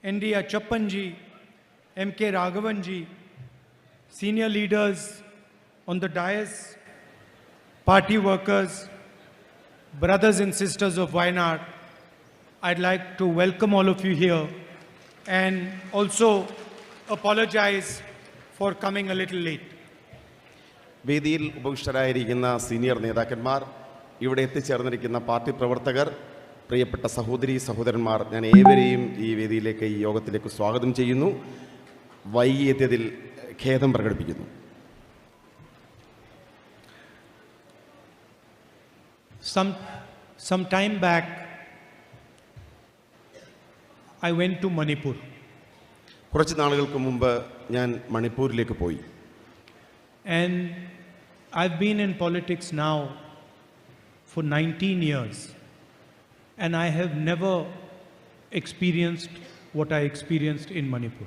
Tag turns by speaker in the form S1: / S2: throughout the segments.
S1: N.D. Achappanji, M.K. Raghavanji, senior leaders on the dais, party workers, brothers and sisters of Wayanad, I'd like to welcome all of you here and also apologize for coming a little late.
S2: വേദിയിൽ ഉപവിഷ്ടരായിരിക്കുന്ന senior നേതാക്കന്മാർ, ഇവിടെ എത്തിച്ചേർന്നിരിക്കുന്ന party പ്രവർത്തകർ, പ്രിയപ്പെട്ട സഹോദരി സഹോദരന്മാർ, ഞാൻ ഏവരെയും ഈ വേദിയിലേക്ക്, ഈ യോഗത്തിലേക്ക് സ്വാഗതം ചെയ്യുന്നു. വൈകിയെത്തിയതിൽ ഖേദം പ്രകടിപ്പിക്കുന്നു.
S1: Some time back, I went to Manipur.
S2: കുറച്ച് നാളുകൾക്ക് മുമ്പ് ഞാൻ മണിപ്പൂരിലേക്ക് പോയി.
S1: And I've been in politics now for 19 years. And I have never experienced what I experienced in Manipur.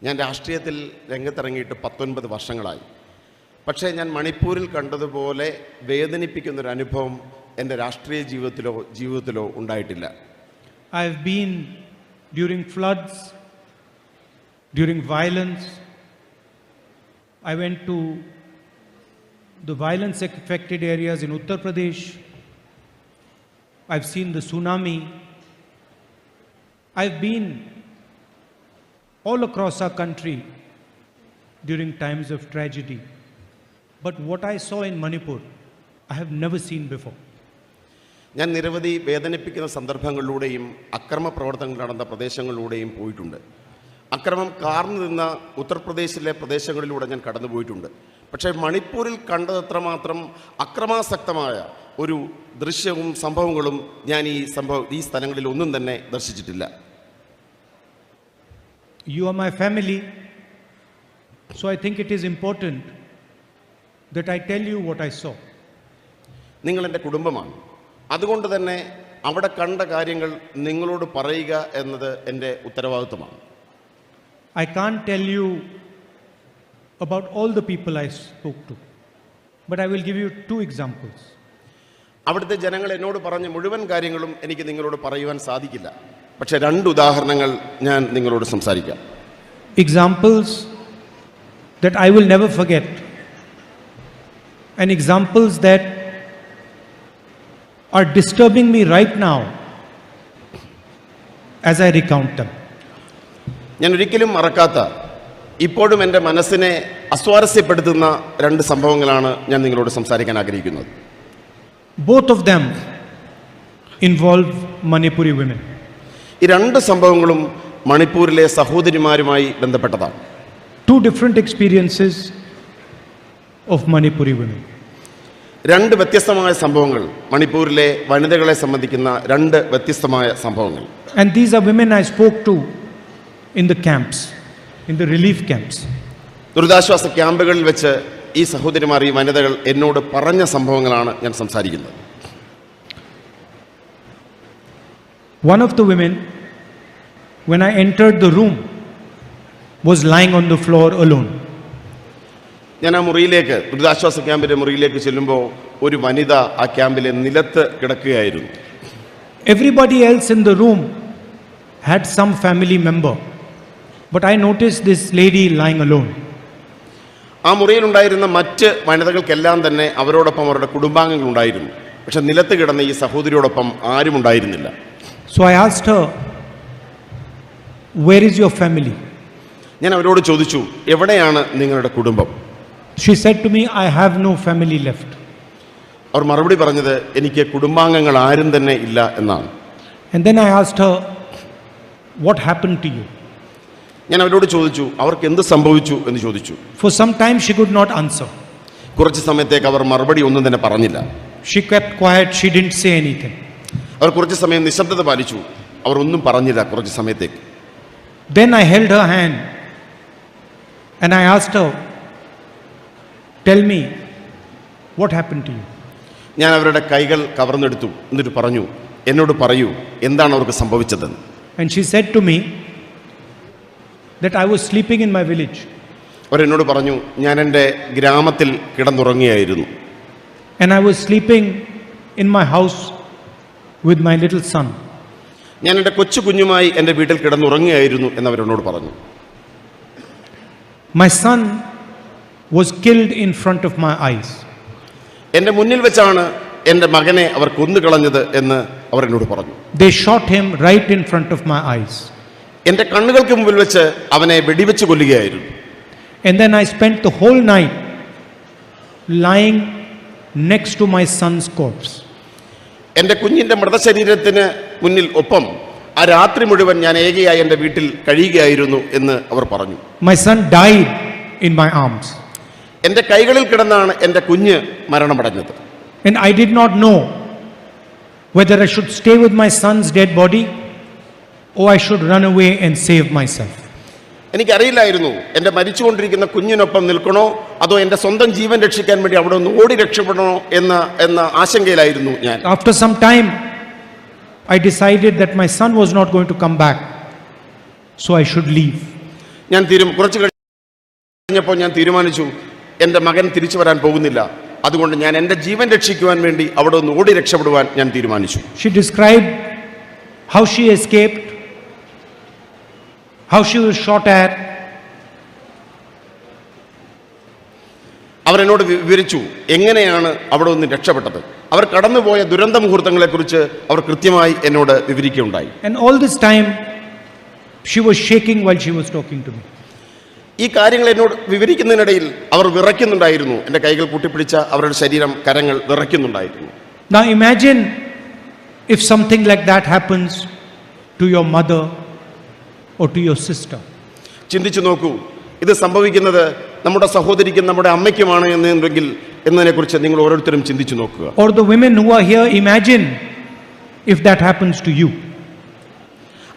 S2: ഞാൻ രാഷ്ട്രീയത്തിൽ രംഗത്തിറങ്ങിയിട്ട് 19 വർഷങ്ങളായി. പക്ഷേ ഞാൻ മണിപ്പൂരിൽ കണ്ടതുപോലെ വേദനിപ്പിക്കുന്നൊരു അനുഭവം എൻ്റെ രാഷ്ട്രീയ ജീവിതത്തിലോ ഉണ്ടായിട്ടില്ല.
S1: I've been during floods, during violence. I went to the violence affected areas in Uttar Pradesh. I've seen the tsunami. I've been all across our country during times of tragedy. But what I saw in Manipur, I have never seen before.
S2: ഞാൻ നിരവധി വേദനിപ്പിക്കുന്ന സന്ദർഭങ്ങളിലൂടെയും അക്രമ പ്രവർത്തനങ്ങൾ നടന്ന പ്രദേശങ്ങളിലൂടെയും പോയിട്ടുണ്ട്. അക്രമം കാർന്നു നിന്ന ഉത്തർപ്രദേശിലെ പ്രദേശങ്ങളിലൂടെ ഞാൻ കടന്നുപോയിട്ടുണ്ട്. പക്ഷേ മണിപ്പൂരിൽ കണ്ടതത്രമാത്രം അക്രമാസക്തമായ ഒരു ദൃശ്യവും സംഭവങ്ങളും ഞാൻ ഈ സ്ഥലങ്ങളിൽ ഒന്നും തന്നെ ദർശിച്ചിട്ടില്ല.
S1: You are my family, so I think it is important that I tell you what I saw.
S2: നിങ്ങൾ എൻ്റെ കുടുംബമാണ്. അതുകൊണ്ട് തന്നെ അവിടെ കണ്ട കാര്യങ്ങൾ നിങ്ങളോട് പറയുക എന്നത് എൻ്റെ ഉത്തരവാദിത്വമാണ്.
S1: I can't tell you about all the people I spoke to, but I will give you 2 examples.
S2: അവിടുത്തെ ജനങ്ങൾ എന്നോട് പറഞ്ഞ മുഴുവൻ കാര്യങ്ങളും എനിക്ക് നിങ്ങളോട് പറയുവാൻ സാധിക്കില്ല. പക്ഷേ 2 ഉദാഹരണങ്ങൾ ഞാൻ നിങ്ങളോട് സംസാരിക്കാം.
S1: Examples that I will never forget, and examples that are disturbing me right now as I recount them.
S2: ഞാൻ ഒരിക്കലും മറക്കാത്ത, ഇപ്പോഴും എൻ്റെ മനസ്സിനെ അസ്വാരസ്യപ്പെടുത്തുന്ന 2 സംഭവങ്ങളാണ് ഞാൻ നിങ്ങളോട് സംസാരിക്കാൻ ആഗ്രഹിക്കുന്നത്.
S1: Both of them involve Manipuri women.
S2: ഈ 2 സംഭവങ്ങളും മണിപ്പൂരിലെ സഹോദരിമാരുമായി ബന്ധപ്പെട്ടതാണ്.
S1: 2 different experiences of Manipuri women.
S2: 2 വ്യത്യസ്തമായ സംഭവങ്ങൾ, മണിപ്പൂരിലെ വനിതകളെ സംബന്ധിക്കുന്ന 2 വ്യത്യസ്തമായ സംഭവങ്ങൾ.
S1: And these are women I spoke to in the camps, in the relief camps.
S2: ദുരിതാശ്വാസ ക്യാമ്പുകളിൽ വെച്ച് ഈ സഹോദരിമാർ, ഈ വനിതകൾ എന്നോട് പറഞ്ഞ സംഭവങ്ങളാണ് ഞാൻ സംസാരിക്കുന്നത്.
S1: One of the women, when I entered the room, was lying on the floor alone.
S2: ഞാൻ ആ മുറിയിലേക്ക്, ദുരിതാശ്വാസ ക്യാമ്പിൻ്റെ മുറിയിലേക്ക് ചെല്ലുമ്പോൾ ഒരു വനിത ആ ക്യാമ്പിലെ നിലത്ത് കിടക്കുകയായിരുന്നു.
S1: Everybody else in the room had some family member, but I noticed this lady lying alone.
S2: ആ മുറിയിലുണ്ടായിരുന്ന മറ്റ് വനിതകൾക്കെല്ലാം തന്നെ അവരോടൊപ്പം അവരുടെ കുടുംബാംഗങ്ങൾ ഉണ്ടായിരുന്നു. പക്ഷെ നിലത്ത് കിടന്ന ഈ സഹോദരിയോടൊപ്പം ആരും ഉണ്ടായിരുന്നില്ല.
S1: So I asked her, "Where is your family?"
S2: ഞാൻ അവരോട് ചോദിച്ചു, എവിടെയാണ് നിങ്ങളുടെ കുടുംബം?
S1: She said to me, "I have no family left."
S2: അവർ മറുപടി പറഞ്ഞത്, എനിക്ക് കുടുംബാംഗങ്ങൾ ആരും തന്നെ ഇല്ല എന്നാണ്.
S1: And then I asked her, "What happened to you?"
S2: ഞാൻ അവരോട് ചോദിച്ചു, അവർക്ക് എന്ത് സംഭവിച്ചു എന്ന് ചോദിച്ചു.
S1: For some time she could not answer.
S2: കുറച്ച് സമയത്തേക്ക് അവർ മറുപടി ഒന്നും തന്നെ പറഞ്ഞില്ല.
S1: She kept quiet, she didn't say anything.
S2: അവർ കുറച്ച് സമയം നിശബ്ദത പാലിച്ചു. അവർ ഒന്നും പറഞ്ഞില്ല കുറച്ച് സമയത്തേക്ക്.
S1: Then I held her hand and I asked her, "Tell me, what happened to you?"
S2: ഞാൻ അവരുടെ കൈകൾ കവർന്നെടുത്തു. എന്നിട്ട് പറഞ്ഞു, എന്നോട് പറയൂ, എന്താണ് അവർക്ക് സംഭവിച്ചതെന്ന്.
S1: And she said to me that I was sleeping in my village.
S2: അവരെന്നോട് പറഞ്ഞു, ഞാൻ എൻ്റെ ഗ്രാമത്തിൽ കിടന്നുറങ്ങിയായിരുന്നു.
S1: And I was sleeping in my house with my little son.
S2: ഞാൻ എൻ്റെ കൊച്ചു കുഞ്ഞുമായി എൻ്റെ വീട്ടിൽ കിടന്നുറങ്ങുകയായിരുന്നു എന്നവരെന്നോട് പറഞ്ഞു.
S1: My son was killed in front of my eyes.
S2: എൻ്റെ മുന്നിൽ വെച്ചാണ് എൻ്റെ മകനെ അവർ കൊന്നുകളഞ്ഞത് എന്ന് അവർ എന്നോട് പറഞ്ഞു.
S1: They shot him right in front of my eyes.
S2: എൻ്റെ കണ്ണുകൾക്ക് മുമ്പിൽ വെച്ച് അവനെ വെടിവെച്ച് കൊല്ലുകയായിരുന്നു.
S1: And then I spent the whole night lying next to my son's corpse.
S2: എൻ്റെ കുഞ്ഞിൻ്റെ മൃതശരീരത്തിന് മുന്നിൽ ഒപ്പം ആ രാത്രി മുഴുവൻ ഞാൻ ഏകയായി എൻ്റെ വീട്ടിൽ കഴിയുകയായിരുന്നു എന്ന് അവർ പറഞ്ഞു.
S1: My son died in my arms.
S2: എൻ്റെ കൈകളിൽ കിടന്നാണ് എൻ്റെ കുഞ്ഞ് മരണമടഞ്ഞത്.
S1: And I did not know whether I should stay with my son's dead body or I should run away and save myself.
S2: എനിക്കറിയില്ലായിരുന്നു എൻ്റെ മരിച്ചുകൊണ്ടിരിക്കുന്ന കുഞ്ഞിനൊപ്പം നിൽക്കണോ അതോ എൻ്റെ സ്വന്തം ജീവൻ രക്ഷിക്കാൻ വേണ്ടി അവിടെ ഒന്ന് ഓടി രക്ഷപ്പെടണോ എന്ന ആശങ്കയിലായിരുന്നു ഞാൻ.
S1: After some time, I decided that my son was not going to come back, so I should leave.
S2: കുറച്ച് കഴിഞ്ഞപ്പോൾ ഞാൻ തീരുമാനിച്ചു എൻ്റെ മകൻ തിരിച്ചു വരാൻ പോകുന്നില്ല, അതുകൊണ്ട് ഞാൻ എൻ്റെ ജീവൻ രക്ഷിക്കുവാൻ വേണ്ടി അവിടെ ഒന്ന് ഓടി രക്ഷപ്പെടുവാൻ ഞാൻ തീരുമാനിച്ചു.
S1: She described how she escaped, how she was shot at.
S2: അവർ എന്നോട് വിവരിച്ചു എങ്ങനെയാണ് അവിടെ നിന്ന് രക്ഷപ്പെട്ടത്. അവർ കടന്നുപോയ ദുരന്ത മുഹൂർത്തങ്ങളെക്കുറിച്ച് അവർ കൃത്യമായി എന്നോട് വിവരിക്കുകയുണ്ടായി.
S1: And all this time she was shaking while she was talking to me.
S2: ഈ കാര്യങ്ങൾ എന്നോട് വിവരിക്കുന്നതിനിടയിൽ അവർ വിറയ്ക്കുന്നുണ്ടായിരുന്നു. എൻ്റെ കൈകൾ കൂട്ടിപ്പിടിച്ച അവരുടെ ശരീരം, കരങ്ങൾ വിറയ്ക്കുന്നുണ്ടായിരുന്നു.
S1: Now imagine if something like that happens to your mother or to your sister.
S2: ചിന്തിച്ചു നോക്കൂ, ഇത് സംഭവിക്കുന്നത് നമ്മുടെ സഹോദരിക്കും നമ്മുടെ അമ്മയ്ക്കുമാണ് എന്നതിനെക്കുറിച്ച് നിങ്ങൾ ഓരോരുത്തരും ചിന്തിച്ചു നോക്കുക.
S1: Or the women who are here, imagine if that happens to you.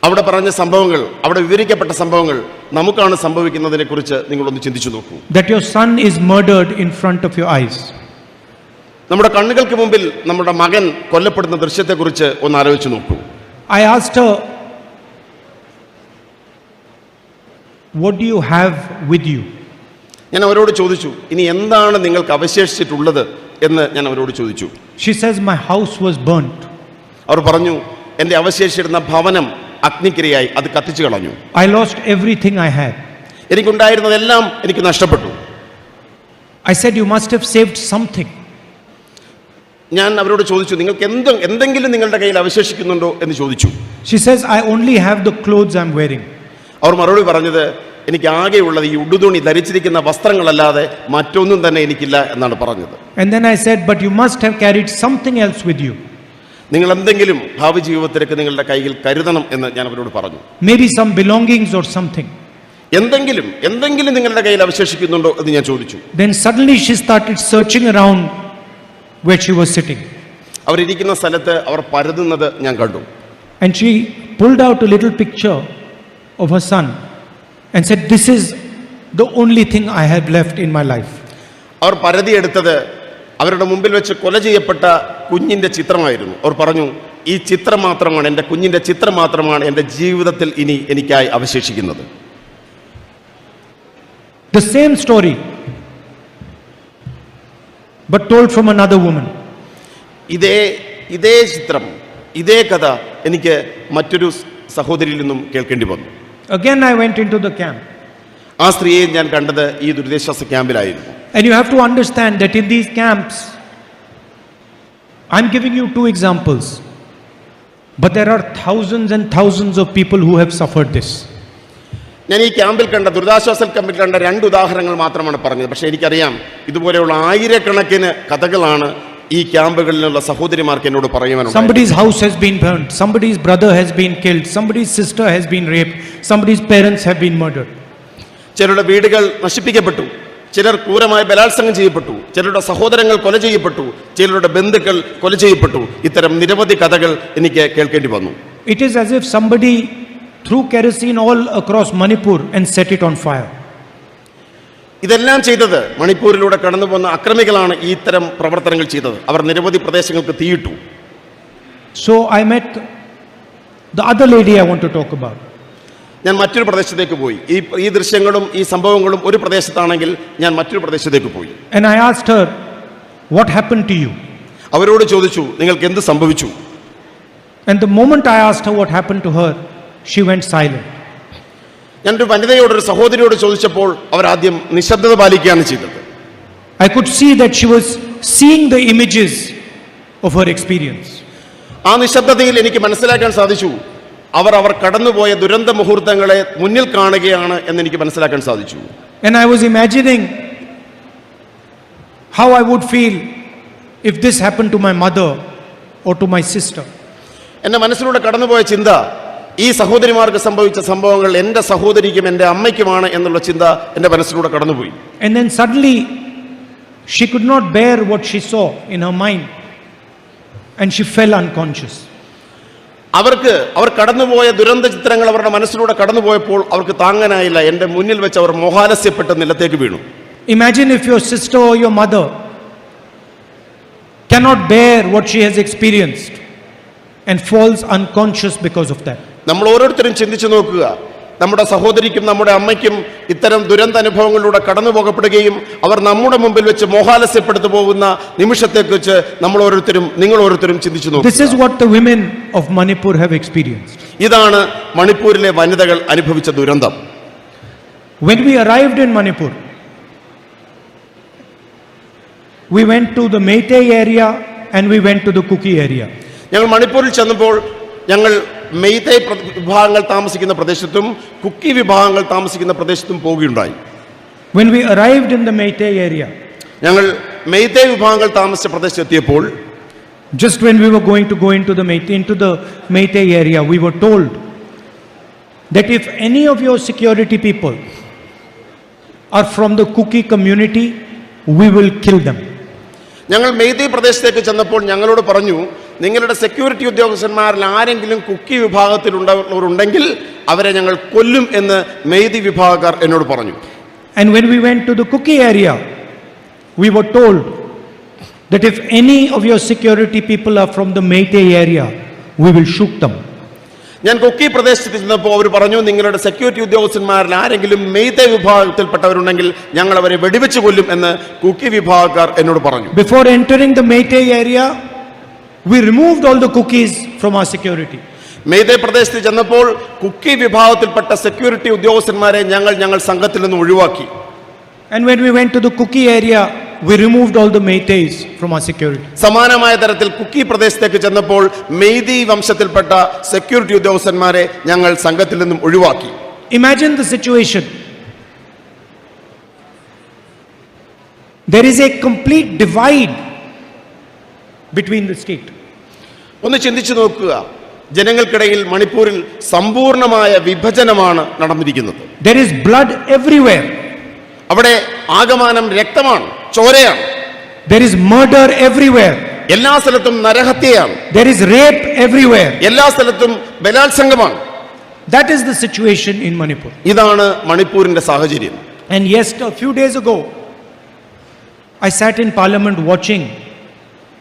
S2: അവിടെ പറഞ്ഞ സംഭവങ്ങൾ, അവിടെ വിവരിക്കപ്പെട്ട സംഭവങ്ങൾ നമുക്കാണ് സംഭവിക്കുന്നതിനെക്കുറിച്ച് നിങ്ങളൊന്ന് ചിന്തിച്ചു നോക്കൂ.
S1: That your son is murdered in front of your eyes.
S2: നമ്മുടെ കണ്ണുകൾക്ക് മുമ്പിൽ നമ്മുടെ മകൻ കൊല്ലപ്പെടുന്ന ദൃശ്യത്തെക്കുറിച്ച് ഒന്ന് ആലോചിച്ച് നോക്കൂ.
S1: I asked her, what do you have with you?
S2: ഞാൻ അവരോട് ചോദിച്ചു, ഇനി എന്താണ് നിങ്ങൾക്ക് അവശേഷിച്ചിട്ടുള്ളത് എന്ന് ഞാൻ അവരോട് ചോദിച്ചു.
S1: She says, my house was burnt.
S2: അവർ പറഞ്ഞു, എൻ്റെ അവശേഷിച്ചിരുന്ന ഭവനം അഗ്നിക്കിരയായി, അത് കത്തിച്ചു കളഞ്ഞു.
S1: I lost everything I had.
S2: എനിക്കുണ്ടായിരുന്നതെല്ലാം എനിക്ക് നഷ്ടപ്പെട്ടു.
S1: I said, you must have saved something.
S2: ഞാൻ അവരോട് ചോദിച്ചു, നിങ്ങൾക്ക് എന്തെങ്കിലും നിങ്ങളുടെ കയ്യിൽ അവശേഷിക്കുന്നുണ്ടോ എന്ന് ചോദിച്ചു.
S1: She says, I only have the clothes I'm wearing.
S2: അവർ മറുപടി പറഞ്ഞത്, എനിക്ക് ആകെയുള്ളത് ഈ ഉടുതുണി ധരിച്ചിരിക്കുന്ന വസ്ത്രങ്ങളല്ലാതെ മറ്റൊന്നും തന്നെ എനിക്കില്ല എന്നാണ് പറഞ്ഞത്.
S1: And then I said, but you must have carried something else with you.
S2: നിങ്ങൾ എന്തെങ്കിലും ഭാവി ജീവിതത്തിലേക്ക് നിങ്ങളുടെ കയ്യിൽ കരുതണം എന്ന് ഞാൻ അവരോട് പറഞ്ഞു.
S1: Maybe some belongings or something.
S2: എന്തെങ്കിലും നിങ്ങളുടെ കയ്യിൽ അവശേഷിക്കുന്നുണ്ടോ എന്ന് ഞാൻ ചോദിച്ചു.
S1: Then suddenly she started searching around where she was sitting.
S2: അവരിയ്ക്കുന്ന സ്ഥലത്ത് അവർ പരതുന്നത് ഞാൻ കണ്ടു.
S1: And she pulled out a little picture of her son and said, this is the only thing I have left in my life.
S2: അവർ പരതിയെടുത്തത് അവരുടെ മുമ്പിൽ വെച്ച് കൊല ചെയ്യപ്പെട്ട കുഞ്ഞിൻ്റെ ചിത്രമായിരുന്നു. അവർ പറഞ്ഞു, ഈ ചിത്രം മാത്രമാണ്, എൻ്റെ കുഞ്ഞിൻ്റെ ചിത്രം മാത്രമാണ് എൻ്റെ ജീവിതത്തിൽ ഇനി എനിക്കായി അവശേഷിക്കുന്നത്.
S1: The same story, but told from another woman.
S2: ഇതേ ചിത്രം, ഇതേ കഥ എനിക്ക് മറ്റൊരു സഹോദരിയിൽ നിന്നും കേൾക്കേണ്ടി വന്നു.
S1: Again I went into the camp.
S2: ആ സ്ത്രീയെ ഞാൻ കണ്ടത് ഈ ദുരിതാശ്വാസ ക്യാമ്പിലായിരുന്നു.
S1: And you have to understand that in these camps, I'm giving you 2 examples, but there are thousands and thousands of people who have suffered this.
S2: ഞാൻ ഈ ക്യാമ്പിൽ കണ്ട, ദുരിതാശ്വാസ ക്യാമ്പിൽ കണ്ട 2 ഉദാഹരണങ്ങൾ മാത്രമാണ് പറഞ്ഞത്. പക്ഷേ എനിക്കറിയാം ഇതുപോലെയുള്ള ആയിരക്കണക്കിന് കഥകളാണ് ഈ ക്യാമ്പുകളിലുള്ള സഹോദരിമാർക്ക് എന്നോട് പറയുവാനുള്ളത്.
S1: Somebody's house has been burnt, somebody's brother has been killed, somebody's sister has been raped, somebody's parents have been murdered.
S2: ചിലരുടെ വീടുകൾ നശിപ്പിക്കപ്പെട്ടു, ചിലർ ക്രൂരമായി ബലാത്സംഗം ചെയ്യപ്പെട്ടു, ചിലരുടെ സഹോദരങ്ങൾ കൊല ചെയ്യപ്പെട്ടു, ചിലരുടെ ബന്ധുക്കൾ കൊല ചെയ്യപ്പെട്ടു. ഇത്തരം നിരവധി കഥകൾ എനിക്ക് കേൾക്കേണ്ടി വന്നു.
S1: It is as if somebody threw kerosene all across Manipur and set it on fire.
S2: ഇതെല്ലാം ചെയ്തത് മണിപ്പൂരിലൂടെ കടന്നു പോകുന്ന അക്രമികളാണ് ഈ ഇത്തരം പ്രവർത്തനങ്ങൾ ചെയ്തത്. അവർ നിരവധി പ്രദേശങ്ങൾക്ക് തീയിട്ടു.
S1: So I met the other lady I want to talk about.
S2: ഞാൻ മറ്റൊരു പ്രദേശത്തേക്ക് പോയി. ഈ ദൃശ്യങ്ങളും ഈ സംഭവങ്ങളും ഒരു പ്രദേശത്താണെങ്കിൽ ഞാൻ മറ്റൊരു പ്രദേശത്തേക്ക് പോയി.
S1: And I asked her, what happened to you?
S2: അവരോട് ചോദിച്ചു, നിങ്ങൾക്ക് എന്ത് സംഭവിച്ചു?
S1: And the moment I asked her what happened to her, she went silent.
S2: ഞാനൊരു വനിതയോട്, ഒരു സഹോദരിയോട് ചോദിച്ചപ്പോൾ അവർ ആദ്യം നിശബ്ദത പാലിക്കുകയാണ് ചെയ്തത്.
S1: I could see that she was seeing the images of her experience.
S2: ആ നിശബ്ദതയിൽ എനിക്ക് മനസ്സിലാക്കാൻ സാധിച്ചു, അവർ കടന്നുപോയ ദുരന്ത മുഹൂർത്തങ്ങളെ മുന്നിൽ കാണുകയാണ് എന്ന് എനിക്ക് മനസ്സിലാക്കാൻ സാധിച്ചു.
S1: And I was imagining how I would feel if this happened to my mother or to my sister.
S2: എൻ്റെ മനസ്സിലൂടെ കടന്നുപോയ ചിന്ത, ഈ സഹോദരിമാർക്ക് സംഭവിച്ച സംഭവങ്ങൾ എൻ്റെ സഹോദരിക്കും എൻ്റെ അമ്മയ്ക്കുമാണ് എന്നുള്ള ചിന്ത എൻ്റെ മനസ്സിലൂടെ കടന്നുപോയി.
S1: And then suddenly she could not bear what she saw in her mind and she fell unconscious.
S2: അവർ കടന്നുപോയ ദുരന്ത ചിത്രങ്ങൾ അവരുടെ മനസ്സിലൂടെ കടന്നുപോയപ്പോൾ അവർക്ക് താങ്ങാനായില്ല. എൻ്റെ മുന്നിൽ വെച്ച് അവർ മോഹാലസ്യപ്പെട്ട് നിലത്തേക്ക് വീണു.
S1: Imagine if your sister or your mother cannot bear what she has experienced and falls unconscious because of that.
S2: നമ്മൾ ഓരോരുത്തരും ചിന്തിച്ചു നോക്കുക, നമ്മുടെ സഹോദരിക്കും നമ്മുടെ അമ്മയ്ക്കും ഇത്തരം ദുരന്ത അനുഭവങ്ങളിലൂടെ കടന്നു പോകപ്പെടുകയും അവർ നമ്മുടെ മുമ്പിൽ വെച്ച് മോഹാലസ്യപ്പെടുത്തു പോകുന്ന നിമിഷത്തെക്കുറിച്ച് നിങ്ങൾ ഓരോരുത്തരും ചിന്തിച്ചു നോക്കുക.
S1: This is what the women of Manipur have experienced.
S2: ഇതാണ് മണിപ്പൂരിലെ വനിതകൾ അനുഭവിച്ച ദുരന്തം.
S1: When we arrived in Manipur, we went to the Meitei area and we went to the Kuki area.
S2: ഞങ്ങൾ മണിപ്പൂരിൽ ചെന്നപ്പോൾ ഞങ്ങൾ മെയ്തേ വിഭാഗങ്ങൾ താമസിക്കുന്ന പ്രദേശത്തും കുക്കി വിഭാഗങ്ങൾ താമസിക്കുന്ന പ്രദേശത്തും പോവുകയുണ്ടായി.
S1: When we arrived in the Meitei area,
S2: ഞങ്ങൾ മെയ്തേ വിഭാഗങ്ങൾ താമസിച്ച പ്രദേശത്തെത്തിയപ്പോൾ,
S1: just when we were going to go into the Meitei area, we were told that if any of your security people are from the Kuki community, we will kill them.
S2: ഞങ്ങൾ മെയ്തേ പ്രദേശത്തേക്ക് ചെന്നപ്പോൾ ഞങ്ങളോട് പറഞ്ഞു, നിങ്ങളുടെ security ഉദ്യോഗസ്ഥന്മാരിൽ ആരെങ്കിലും കുക്കി വിഭാഗത്തിലുള്ളവരുണ്ടെങ്കിൽ അവരെ ഞങ്ങൾ കൊല്ലും എന്ന് മെയ്തി വിഭാഗക്കാർ എന്നോട് പറഞ്ഞു.
S1: And when we went to the Kuki area, we were told that if any of your security people are from the Meitei area, we will shoot them.
S2: ഞാൻ കുക്കി പ്രദേശത്ത് ചെന്നപ്പോൾ അവർ പറഞ്ഞു, നിങ്ങളുടെ സെക്യൂരിറ്റി ഉദ്യോഗസ്ഥന്മാരിൽ ആരെങ്കിലും മെയ്തേ വിഭാഗത്തിൽപ്പെട്ടവരുണ്ടെങ്കിൽ ഞങ്ങൾ അവരെ വെടിവെച്ച് കൊല്ലും എന്ന് കുക്കി വിഭാഗക്കാർ എന്നോട് പറഞ്ഞു.
S1: Before entering the Meitei area, we removed all the Kukis from our security.
S2: മെയ്തേ പ്രദേശത്ത് ചെന്നപ്പോൾ കുക്കി വിഭാഗത്തിൽപ്പെട്ട സെക്യൂരിറ്റി ഉദ്യോഗസ്ഥന്മാരെ ഞങ്ങൾ സംഘത്തിൽ നിന്ന് ഒഴിവാക്കി.
S1: And when we went to the Kuki area, we removed all the Meiteis from our security.
S2: സമാനമായ തരത്തിൽ കുക്കി പ്രദേശത്തേക്ക് ചെന്നപ്പോൾ മെയ്തി വംശത്തിൽപ്പെട്ട സെക്യൂരിറ്റി ഉദ്യോഗസ്ഥന്മാരെ ഞങ്ങൾ സംഘത്തിൽ നിന്നും ഒഴിവാക്കി.
S1: Imagine the situation. There is a complete divide between the state.
S2: ഒന്ന് ചിന്തിച്ചു നോക്കുക, ജനങ്ങൾക്കിടയിൽ മണിപ്പൂരിൽ സമ്പൂർണമായ വിഭജനമാണ് നടന്നിരിക്കുന്നത്.
S1: There is blood everywhere.
S2: അവിടെ ആകമാനം രക്തമാണ്, ചോരയാണ്.
S1: There is murder everywhere.
S2: എല്ലാ സ്ഥലത്തും നരഹത്യയാണ്.
S1: There is rape everywhere.
S2: എല്ലാ സ്ഥലത്തും ബലാത്സംഗമാണ്.
S1: That is the situation in Manipur.
S2: ഇതാണ് മണിപ്പൂരിന്റെ സാഹചര്യം.
S1: And yes, a few days ago, I sat in Parliament watching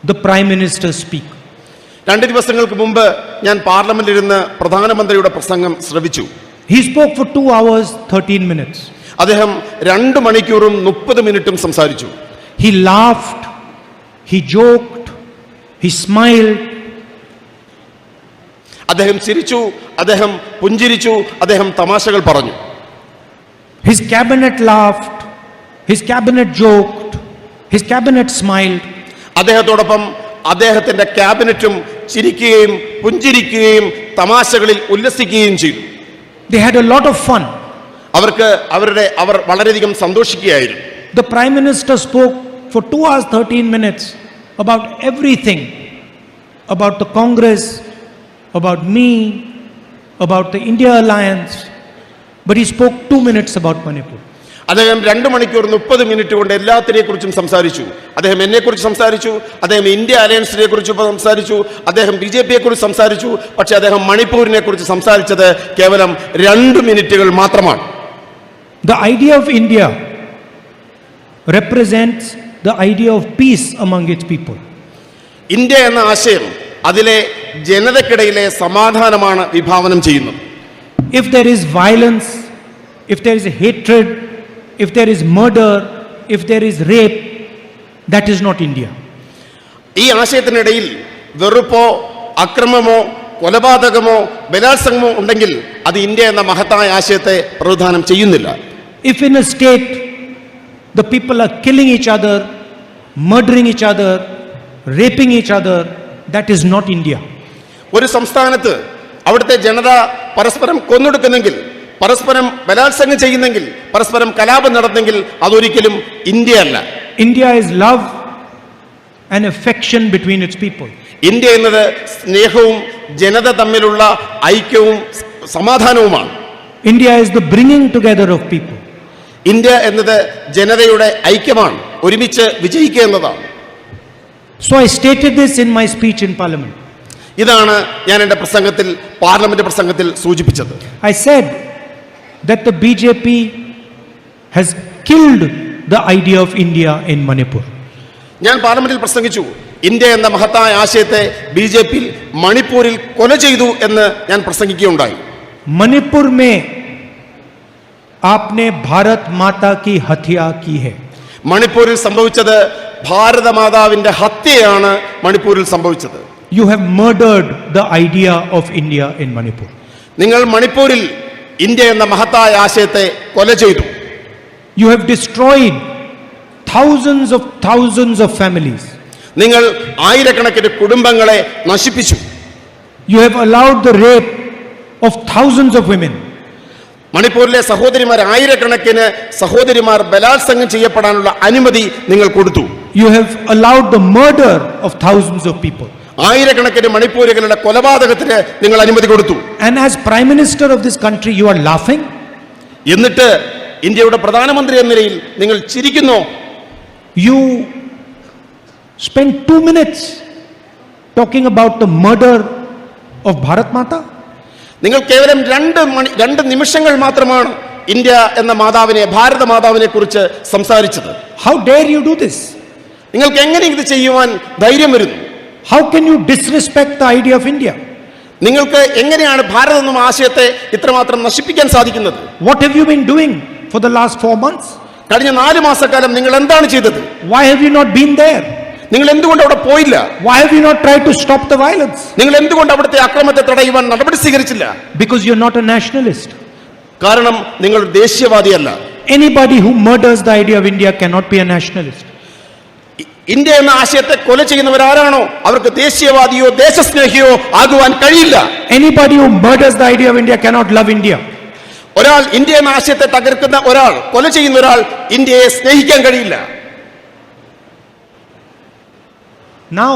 S1: the Prime Minister speak.
S2: 2 ദിവസങ്ങൾക്ക് മുമ്പ് ഞാൻ പാർലമെന്റിൽ ഇരുന്ന് പ്രധാനമന്ത്രിയുടെ പ്രസംഗം ശ്രവിച്ചു.
S1: He spoke for 2 hours 13 minutes.
S2: അദ്ദേഹം 2 മണിക്കൂറും 30 മിനിറ്റും സംസാരിച്ചു.
S1: He laughed, he joked, he smiled.
S2: അദ്ദേഹം ചിരിച്ചു, അദ്ദേഹം പുഞ്ചിരിച്ചു, അദ്ദേഹം തമാശകൾ പറഞ്ഞു.
S1: His cabinet laughed, his cabinet joked, his cabinet smiled.
S2: അദ്ദേഹത്തോടൊപ്പം അദ്ദേഹത്തിന്റെ ക്യാബിനറ്റും ചിരിക്കുകയും പുഞ്ചിരിക്കുകയും തമാശകളിൽ ഉല്ലസിക്കുകയും ചെയ്തു.
S1: They had a lot of fun.
S2: അവർ വളരെയധികം സന്തോഷിക്കുകയായിരുന്നു.
S1: The Prime Minister spoke for 2 hours 13 minutes about everything, about the Congress, about me, about the India Alliance, but he spoke 2 minutes about Manipur.
S2: അദ്ദേഹം 2 മണിക്കൂർ 30 minute കൊണ്ട് എല്ലാത്തിനെ കുറിച്ചും സംസാരിച്ചു. അദ്ദേഹം എന്നെക്കുറിച്ച് സംസാരിച്ചു, അദ്ദേഹം ഇന്ത്യ അലയൻസിനെ കുറിച്ച് സംസാരിച്ചു, അദ്ദേഹം BJPയെ കുറിച്ച് സംസാരിച്ചു. പക്ഷെ അദ്ദേഹം മണിപ്പൂരിനെ കുറിച്ച് സംസാരിച്ചത് കേവലം 2 മിനിറ്റുകൾ മാത്രമാണ്.
S1: The idea of India represents the idea of peace among its people.
S2: India എന്ന ആശയം അതിലെ ജനതയ്ക്കിടയിലെ സമാധാനമാണ് വിഭാവനം ചെയ്യുന്നത്.
S1: If there is violence, if there is hatred, if there is murder, if there is rape, that is not India.
S2: ഈ ആശയത്തിനിടയിൽ വെറുപ്പോ അക്രമമോ കൊലപാതകമോ ബലാത്സംഗമോ ഉണ്ടെങ്കിൽ അത് India എന്ന മഹത്തായ ആശയത്തെ പ്രതിനിധാനം ചെയ്യുന്നില്ല.
S1: If in a state the people are killing each other, murdering each other, raping each other, that is not India.
S2: ഒരു സംസ്ഥാനത്ത് അവിടുത്തെ ജനത പരസ്പരം കൊന്നൊടുക്കുന്നെങ്കിൽ, പരസ്പരം ബലാത്സംഗം ചെയ്യുന്നെങ്കിൽ, പരസ്പരം കലാപം നടന്നെങ്കിൽ അതൊരിക്കലും ഇന്ത്യ അല്ല.
S1: India is love and affection between its people.
S2: India എന്നത് സ്നേഹവും ജനത തമ്മിലുള്ള ഐക്യവും സമാധാനവുമാണ്.
S1: India is the bringing together of people.
S2: India എന്നത് ജനതയുടെ ഐക്യമാണ്, ഒരുമിച്ച് വിജയിക്കുക എന്നതാണ്.
S1: So I stated this in my speech in Parliament.
S2: ഇതാണ് ഞാൻ എൻ്റെ പ്രസംഗത്തിൽ, പാർലമെന്റ് പ്രസംഗത്തിൽ സൂചിപ്പിച്ചത്.
S1: I said that the BJP has killed the idea of India in Manipur.
S2: ഞാൻ പാർലമെന്റിൽ പ്രസംഗിച്ചു, ഇന്ത്യ എന്ന മഹത്തായ ആശയത്തെ BJP മണിപ്പൂരിൽ കൊല ചെയ്തു എന്ന് ഞാൻ പ്രസംഗിക്കുകയുണ്ടായി.
S1: मणिपुर में आपने भारत माता की हत्या की है.
S2: മണിപ്പൂരിൽ സംഭവിച്ചത് ഭാരതമാതാവിന്റെ ഹത്യയാണ്. മണിപ്പൂരിൽ സംഭവിച്ചത്
S1: You have murdered the idea of India in Manipur.
S2: നിങ്ങൾ മണിപ്പൂരിൽ ഇന്ത്യ എന്ന മഹത്തായ ആശയത്തെ കൊല ചെയ്തു.
S1: You have destroyed thousands of families.
S2: നിങ്ങൾ ആയിരക്കണക്കിന് കുടുംബങ്ങളെ നശിപ്പിച്ചു.
S1: You have allowed the rape of thousands of women.
S2: മണിപ്പൂരിലെ സഹോദരിമാർ, ആയിരക്കണക്കിന് സഹോദരിമാർ ബലാത്സംഗം ചെയ്യപ്പെടാനുള്ള അനുമതി നിങ്ങൾ കൊടുത്തു.
S1: You have allowed the murder of thousands of people.
S2: ആയിരക്കണക്കിന് മണിപ്പൂരികളുടെ കൊലപാതകത്തിന് നിങ്ങൾ അനുമതി കൊടുത്തു.
S1: And as Prime Minister of this country, you are laughing.
S2: എന്നിട്ട് ഇന്ത്യയുടെ പ്രധാനമന്ത്രി എന്ന നിലയിൽ നിങ്ങൾ ചിരിക്കുന്നു.
S1: You spent 2 minutes talking about the murder of Bharat Mata.
S2: നിങ്ങൾ കേവലം 2 നിമിഷങ്ങൾ മാത്രമാണ് ഇന്ത്യ എന്ന മാതാവിനെ, ഭാരത മാതാവിനെ കുറിച്ച് സംസാരിച്ചത്.
S1: How dare you do this?
S2: നിങ്ങൾക്ക് എങ്ങനെ ഇത് ചെയ്യുവാൻ ധൈര്യം വരുന്നു?
S1: How can you disrespect the idea of India?
S2: നിങ്ങൾക്ക് എങ്ങനെയാണ് ഭാരതം എന്ന ആശയത്തെ ഇത്രമാത്രം നശിപ്പിക്കാൻ സാധിക്കുന്നത്?
S1: What have you been doing for the last 4 months?
S2: കഴിഞ്ഞ 4 മാസക്കാലം നിങ്ങൾ എന്താണ് ചെയ്തത്?
S1: Why have you not been there?
S2: നിങ്ങൾ എന്തുകൊണ്ട് അവിടെ പോയില്ല?
S1: Why have you not tried to stop the violence?
S2: നിങ്ങൾ എന്തുകൊണ്ട് അവിടുത്തെ അക്രമത്തെ തടയുവാൻ നടപടി സ്വീകരിച്ചില്ല?
S1: Because you're not a nationalist.
S2: കാരണം നിങ്ങൾ ദേശീയവാദിയല്ല.
S1: Anybody who murders the idea of India cannot be a nationalist.
S2: India എന്ന ആശയത്തെ കൊല ചെയ്യുന്നവരാരാണോ അവർക്ക് ദേശീയവാദിയോ ദേശസ്നേഹിയോ ആകുവാൻ കഴിയില്ല.
S1: Anybody who murders the idea of India cannot love India.
S2: ഒരാൾ ഇന്ത്യ എന്ന ആശയത്തെ തകർക്കുന്ന ഒരാൾ, കൊല ചെയ്യുന്ന ഒരാൾ ഇന്ത്യയെ സ്നേഹിക്കാൻ കഴിയില്ല.
S1: Now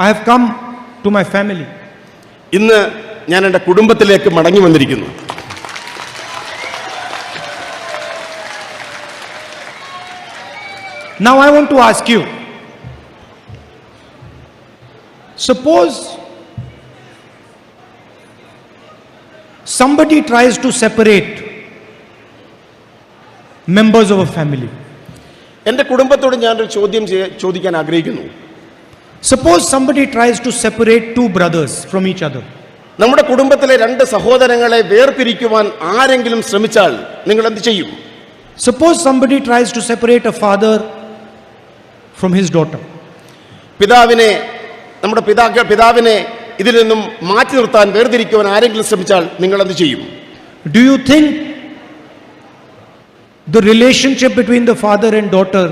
S1: I have come to my family.
S2: ഇന്ന് ഞാൻ എൻ്റെ കുടുംബത്തിലേക്ക് മടങ്ങി വന്നിരിക്കുന്നു.
S1: Now I want to ask you, suppose somebody tries to separate members of a family.
S2: എൻ്റെ കുടുംബത്തോട് ഞാനൊരു ചോദ്യം ചോദിക്കാൻ ആഗ്രഹിക്കുന്നു.
S1: Suppose somebody tries to separate 2 brothers from each other.
S2: നമ്മുടെ കുടുംബത്തിലെ 2 സഹോദരങ്ങളെ വേർപിരിക്കുവാൻ ആരെങ്കിലും ശ്രമിച്ചാൽ നിങ്ങൾ എന്ത് ചെയ്യും?
S1: Suppose somebody tries to separate a father from his daughter.
S2: നമ്മുടെ പിതാവിനെ ഇതിൽ നിന്നും മാറ്റി നിർത്താൻ, വേർതിരിക്കുവാൻ ആരെങ്കിലും ശ്രമിച്ചാൽ നിങ്ങൾ എന്ത് ചെയ്യും?
S1: Do you think the relationship between the father and daughter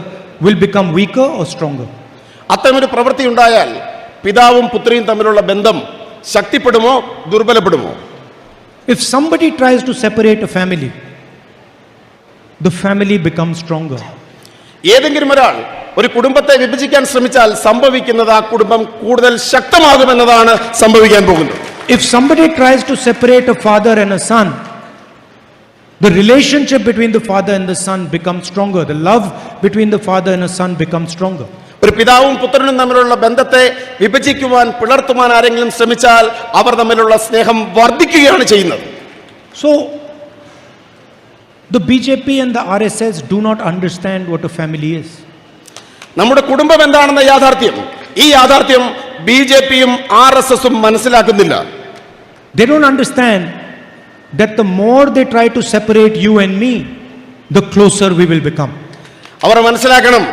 S1: will become weaker or stronger?
S2: അത്തരമൊരു പ്രവൃത്തി ഉണ്ടായാൽ പിതാവും പുത്രിയും തമ്മിലുള്ള ബന്ധം ശക്തിപ്പെടുമോ ദുർബലപ്പെടുമോ?
S1: If somebody tries to separate a family, the family becomes stronger.
S2: ഏതെങ്കിലും ഒരാൾ ഒരു കുടുംബത്തെ വിഭജിക്കാൻ ശ്രമിച്ചാൽ സംഭവിക്കുന്നത് ആ കുടുംബം കൂടുതൽ ശക്തമാകുമെന്നതാണ് സംഭവിക്കാൻ പോകുന്നത്.
S1: If somebody tries to separate a father and a son, the relationship between the father and the son becomes stronger. The love between the father and a son becomes stronger.
S2: ഒരു പിതാവും പുത്രനും തമ്മിലുള്ള ബന്ധത്തെ വിഭജിക്കുവാൻ, പിളർത്തുവാൻ ആരെങ്കിലും ശ്രമിച്ചാൽ അവർ തമ്മിലുള്ള സ്നേഹം വർദ്ധിക്കുകയാണ് ചെയ്യുന്നത്.
S1: So the BJP and the RSS do not understand what a family is.
S2: നമ്മുടെ കുടുംബം എന്താണെന്ന ഈ യാഥാർത്ഥ്യം BJPയും RSSഉം മനസ്സിലാക്കുന്നില്ല.
S1: They don't understand that the more they try to separate you and me, the closer we will become.
S2: അവർ മനസ്സിലാക്കണം,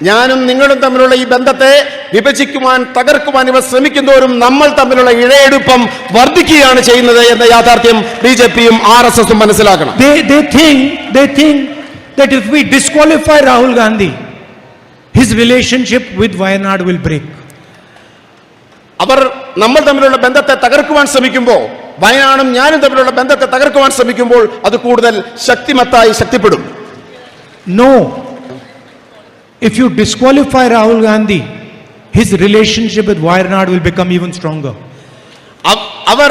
S2: ഞാനും നിങ്ങളും തമ്മിലുള്ള ഈ ബന്ധത്തെ വിഭജിക്കുവാൻ, തകർക്കുവാൻ ഇവർ ശ്രമിക്കുന്നവരും നമ്മൾ തമ്മിലുള്ള ഇഴയെടുപ്പം വർദ്ധിക്കുകയാണ് ചെയ്യുന്നത് എന്ന യാഥാർത്ഥ്യം ബിജെപിയും RSSും മനസ്സിലാക്കണം.
S1: They think that if we disqualify Rahul Gandhi, his relationship with Wayanad will break.
S2: അവർ നമ്മൾ തമ്മിലുള്ള ബന്ധത്തെ തകർക്കുവാൻ ശ്രമിക്കുമ്പോൾ, വയനാടും ഞാനും തമ്മിലുള്ള ബന്ധത്തെ തകർക്കുവാൻ ശ്രമിക്കുമ്പോൾ അത് കൂടുതൽ ശക്തിമത്തായി ശക്തിപ്പെടും.
S1: No. If you disqualify Rahul Gandhi, his relationship with Wayanad will become even stronger.
S2: അവർ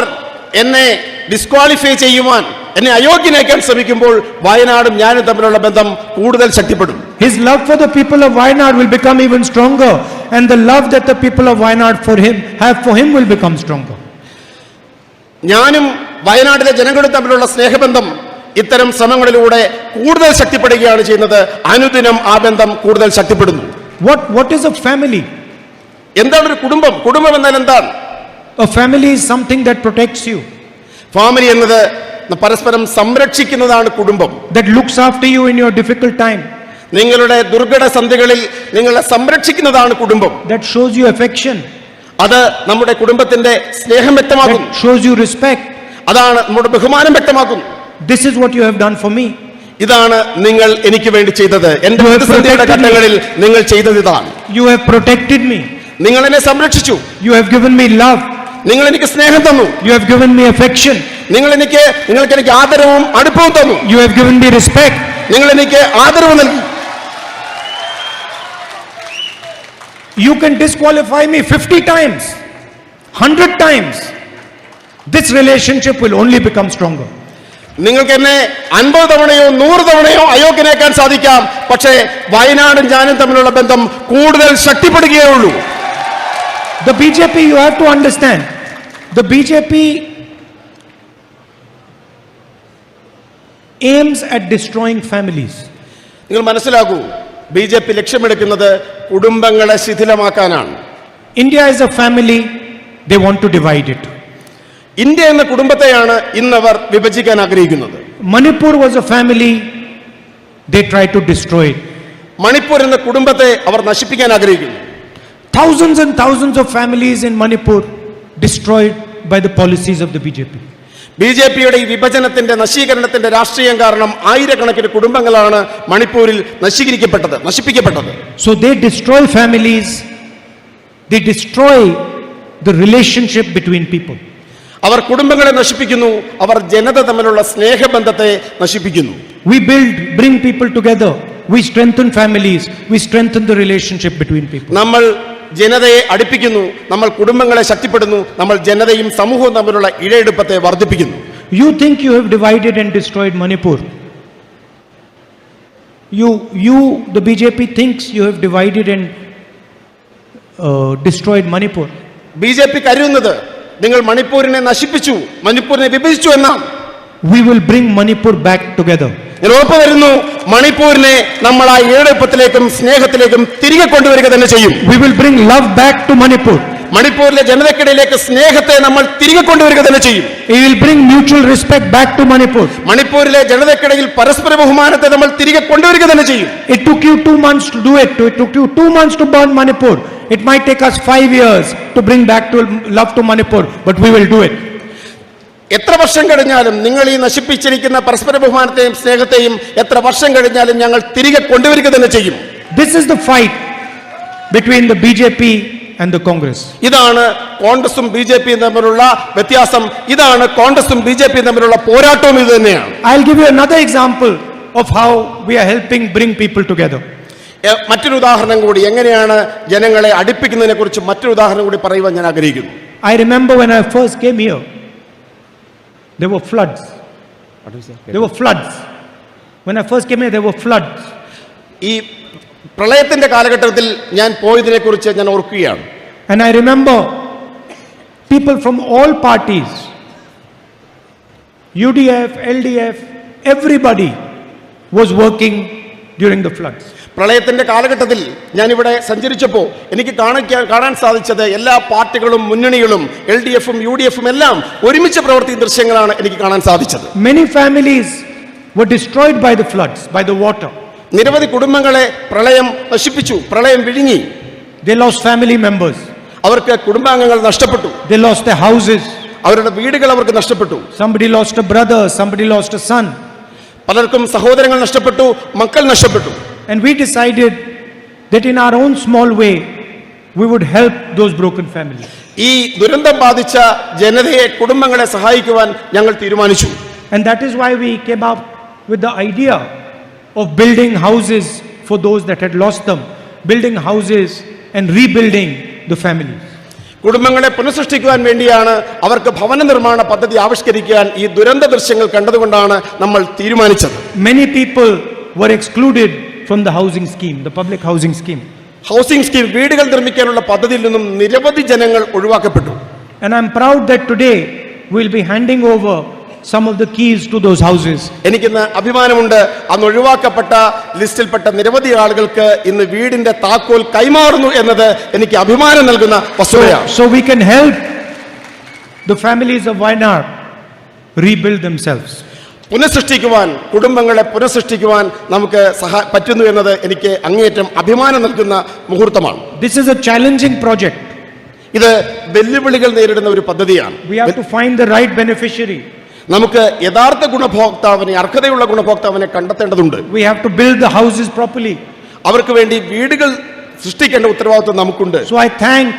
S2: എന്നെ ഡിസ്ക്വാളിഫൈ ചെയ്യുവാൻ, എന്നെ അയോഗ്യനാക്കാൻ ശ്രമിക്കുമ്പോൾ വയനാടും ഞാനും തമ്മിലുള്ള ബന്ധം കൂടുതൽ ശക്തിപ്പെടും.
S1: His love for the people of Wayanad will become even stronger, and the love that the people of Wayanad have for him will become stronger.
S2: ഞാനും വയനാട്ടിലെ ജനങ്ങളും തമ്മിലുള്ള സ്നേഹബന്ധം ഇത്തരം ശ്രമങ്ങളിലൂടെ കൂടുതൽ ശക്തിപ്പെടുകയാണ് ചെയ്യുന്നത്. അനുദിനം ആ ബന്ധം കൂടുതൽ ശക്തിപ്പെടുന്നു.
S1: What is a family?
S2: എന്താണ് ഒരു കുടുംബം? കുടുംബം എന്നാൽ എന്താണ്?
S1: A family is something that protects you.
S2: Family എന്നത് പരസ്പരം സംരക്ഷിക്കുന്നതാണ് കുടുംബം.
S1: That looks after you in your difficult time.
S2: നിങ്ങളുടെ ദുർഘട സന്ധികളിൽ നിങ്ങളെ സംരക്ഷിക്കുന്നതാണ് കുടുംബം.
S1: That shows you affection.
S2: അത് നമ്മുടെ കുടുംബത്തിന്റെ സ്നേഹം വ്യക്തമാക്കുന്നു.
S1: That shows you respect.
S2: അതാണ് നമ്മുടെ ബഹുമാനം വ്യക്തമാക്കുന്നു.
S1: This is what you have done for me.
S2: ഇതാണ് നിങ്ങൾ എനിക്ക് വേണ്ടി ചെയ്തത്. എന്റെ പ്രതിസന്ധിയുടെ ഘട്ടങ്ങളിൽ നിങ്ങൾ ചെയ്തത് ഇതാണ്.
S1: You have protected me.
S2: നിങ്ങൾ എന്നെ സംരക്ഷിച്ചു.
S1: You have given me love.
S2: നിങ്ങൾ എനിക്ക് സ്നേഹം തന്നു.
S1: You have given me affection.
S2: നിങ്ങൾക്ക് എനിക്ക് ആദരവും അടുപ്പവും തന്നു.
S1: You have given me respect.
S2: നിങ്ങൾ എനിക്ക് ആദരവ് നൽകി.
S1: You can disqualify me 50 times, 100 times. This relationship will only become stronger.
S2: നിങ്ങൾക്ക് എന്നെ 50 തവണയോ 100 തവണയോ അയോഗ്യനാക്കാൻ സാധിക്കാം. പക്ഷേ വയനാടും ഞാനും തമ്മിലുള്ള ബന്ധം കൂടുതൽ ശക്തിപ്പെടുകയേ ഉള്ളൂ.
S1: The BJP, you have to understand, the BJP aims at destroying families.
S2: നിങ്ങൾ മനസ്സിലാക്കൂ, ബിജെപി ലക്ഷ്യമെടുക്കുന്നത് കുടുംബങ്ങളെ ശിഥിലമാക്കാനാണ്.
S1: India is a family, they want to divide it.
S2: India എന്ന കുടുംബത്തെയാണ് ഇന്നവർ വിഭജിക്കാൻ ആഗ്രഹിക്കുന്നത്.
S1: Manipur was a family, they try to destroy it.
S2: Manipur എന്ന കുടുംബത്തെ അവർ നശിപ്പിക്കാൻ ആഗ്രഹിക്കുന്നു.
S1: Thousands and thousands of families in Manipur destroyed by the policies of the BJP.
S2: ബിജെപിയുടെ ഈ വിഭജനത്തിന്റെ നശീകരണത്തിന്റെ രാഷ്ട്രീയം കാരണം ആയിരക്കണക്കിന് കുടുംബങ്ങളാണ് മണിപ്പൂരിൽ നശിപ്പിക്കപ്പെട്ടത്.
S1: So they destroy families, they destroy the relationship between people.
S2: അവർ കുടുംബങ്ങളെ നശിപ്പിക്കുന്നു, അവർ ജനത തമ്മിലുള്ള സ്നേഹബന്ധത്തെ നശിപ്പിക്കുന്നു.
S1: We bring people together, we strengthen families, we strengthen the relationship between people.
S2: നമ്മൾ ജനതയെ അടുപ്പിക്കുന്നു, നമ്മൾ കുടുംബങ്ങളെ ശക്തിപ്പെടുന്നു, നമ്മൾ ജനതയും സമൂഹവും തമ്മിലുള്ള ഇഴയെടുപ്പത്തെ വർദ്ധിപ്പിക്കുന്നു.
S1: You think you have divided and destroyed Manipur. The BJP thinks you have divided and destroyed Manipur.
S2: BJP കരുതുന്നത് നിങ്ങൾ മണിപ്പൂരിനെ നശിപ്പിച്ചു, മണിപ്പൂരിനെ വിഭജിച്ചു എന്നാണ്.
S1: We will bring Manipur back together.
S2: ഞാൻ ഉറപ്പ് വരുന്നു, മണിപ്പൂരിനെ നമ്മൾ ആ ഏഴെടുപ്പത്തിലേക്കും സ്നേഹത്തിലേക്കും തിരികെ കൊണ്ടുവരിക തന്നെ ചെയ്യും.
S1: We will bring love back to Manipur.
S2: മണിപ്പൂരിലെ ജനതയ്ക്കിടയിലേക്ക് സ്നേഹത്തെ നമ്മൾ തിരികെ കൊണ്ടുവരിക തന്നെ ചെയ്യും.
S1: We will bring mutual respect back to Manipur.
S2: മണിപ്പൂരിലെ ജനതയ്ക്കിടയിൽ പരസ്പര ബഹുമാനത്തെ നമ്മൾ തിരികെ കൊണ്ടുവരിക തന്നെ ചെയ്യും.
S1: It took you 2 months to do it. It took you 2 months to burn Manipur. It might take us 5 years to bring back to love to Manipur, but we will do it.
S2: എത്ര വർഷം കഴിഞ്ഞാലും നിങ്ങൾ ഈ നശിപ്പിച്ചിരിക്കുന്ന പരസ്പര ബഹുമാനത്തെയും സ്നേഹത്തെയും എത്ര വർഷം കഴിഞ്ഞാലും ഞങ്ങൾ തിരികെ കൊണ്ടുവരിക തന്നെ ചെയ്യും.
S1: This is the fight between the BJP and the Congress.
S2: ഇതാണ് കോൺഗ്രസും ബിജെപിയും തമ്മിലുള്ള വ്യത്യാസം. ഇതാണ് കോൺഗ്രസും ബിജെപിയും തമ്മിലുള്ള പോരാട്ടവും ഇത് തന്നെയാണ്.
S1: I'll give you another example of how we are helping bring people together.
S2: മറ്റൊരു ഉദാഹരണം കൂടി, എങ്ങനെയാണ് ജനങ്ങളെ അടുപ്പിക്കുന്നതിനെ കുറിച്ച് മറ്റൊരു ഉദാഹരണം കൂടി പറയുവാൻ ഞാൻ ആഗ്രഹിക്കുന്നു.
S1: I remember when I first came here, there were floods. There were floods. When I first came here, there were floods. ഈ പ്രളയത്തിന്റെ കാലഘട്ടത്തിൽ ഞാൻ പോയതിനെ കുറിച്ച് ഞാൻ ഓർക്കുകയാണ്. And I remember people from all parties, UDF, LDF, everybody was working during the floods.
S2: പ്രളയത്തിന്റെ കാലഘട്ടത്തിൽ ഞാൻ ഇവിടെ സഞ്ചരിച്ചപ്പോൾ എനിക്ക് കാണാൻ സാധിച്ചത് എല്ലാ പാർട്ടികളും മുന്നണികളും LDFും UDFും എല്ലാം ഒരുമിച്ച് പ്രവർത്തിക്കുന്ന ദൃശ്യങ്ങളാണ് എനിക്ക് കാണാൻ സാധിച്ചത്.
S1: Many families were destroyed by the floods, by the water.
S2: നിരവധി കുടുംബങ്ങളെ പ്രളയം നശിപ്പിച്ചു, പ്രളയം വിഴുങ്ങി.
S1: They lost family members.
S2: അവർക്ക് കുടുംബാംഗങ്ങൾ നഷ്ടപ്പെട്ടു.
S1: They lost their houses.
S2: അവരുടെ വീടുകൾ അവർക്ക് നഷ്ടപ്പെട്ടു.
S1: Somebody lost a brother, somebody lost a son.
S2: പലർക്കും സഹോദരങ്ങൾ നഷ്ടപ്പെട്ടു, മക്കൾ നഷ്ടപ്പെട്ടു.
S1: And we decided that in our own small way we would help those broken families.
S2: ഈ ദുരന്തം ബാധിച്ച ജനതയെ, കുടുംബങ്ങളെ സഹായിക്കുവാൻ ഞങ്ങൾ തീരുമാനിച്ചു.
S1: And that is why we came up with the idea of building houses for those that had lost them, building houses and rebuilding the families.
S2: കുടുംബങ്ങളെ പുനഃസൃഷ്ടിക്കുവാൻ വേണ്ടിയാണ്, അവർക്ക് ഭവന നിർമ്മാണ പദ്ധതി ആവിഷ്കരിക്കാൻ ഈ ദുരന്ത ദൃശ്യങ്ങൾ കണ്ടതുകൊണ്ടാണ് നമ്മൾ തീരുമാനിച്ചത്.
S1: Many people were excluded from the housing scheme, the public housing scheme.
S2: Housing scheme, വീടുകൾ നിർമ്മിക്കാനുള്ള പദ്ധതിയിൽ നിന്നും നിരവധി ജനങ്ങൾ ഒഴിവാക്കപ്പെട്ടു.
S1: And I'm proud that today we'll be handing over some of the keys to those houses.
S2: എനിക്കിന്ന് അഭിമാനമുണ്ട്, അന്ന് ഒഴിവാക്കപ്പെട്ട ലിസ്റ്റിൽപ്പെട്ട നിരവധി ആളുകൾക്ക് ഇന്ന് വീടിന്റെ താക്കോൽ കൈമാറുന്നു എന്നത് എനിക്ക് അഭിമാനം നൽകുന്ന വസ്തുതയാണ്.
S1: So we can help the families of Wayanad rebuild themselves.
S2: പുനഃസൃഷ്ടിക്കുവാൻ, കുടുംബങ്ങളെ പുനഃസൃഷ്ടിക്കുവാൻ നമുക്ക് പറ്റുന്നു എന്നത് എനിക്ക് അങ്ങേയറ്റം അഭിമാനം നൽകുന്ന മുഹൂർത്തമാണ്.
S1: This is a challenging project.
S2: ഇത് വെല്ലുവിളികൾ നേരിടുന്ന ഒരു പദ്ധതിയാണ്.
S1: We have to find the right beneficiary.
S2: നമുക്ക് യഥാർത്ഥ ഗുണഭോക്താവിനെ, അർഹതയുള്ള ഗുണഭോക്താവിനെ കണ്ടെത്തേണ്ടതുണ്ട്.
S1: We have to build the houses properly.
S2: അവർക്ക് വേണ്ടി വീടുകൾ സൃഷ്ടിക്കേണ്ട ഉത്തരവാദിത്വം നമുക്കുണ്ട്.
S1: So I thank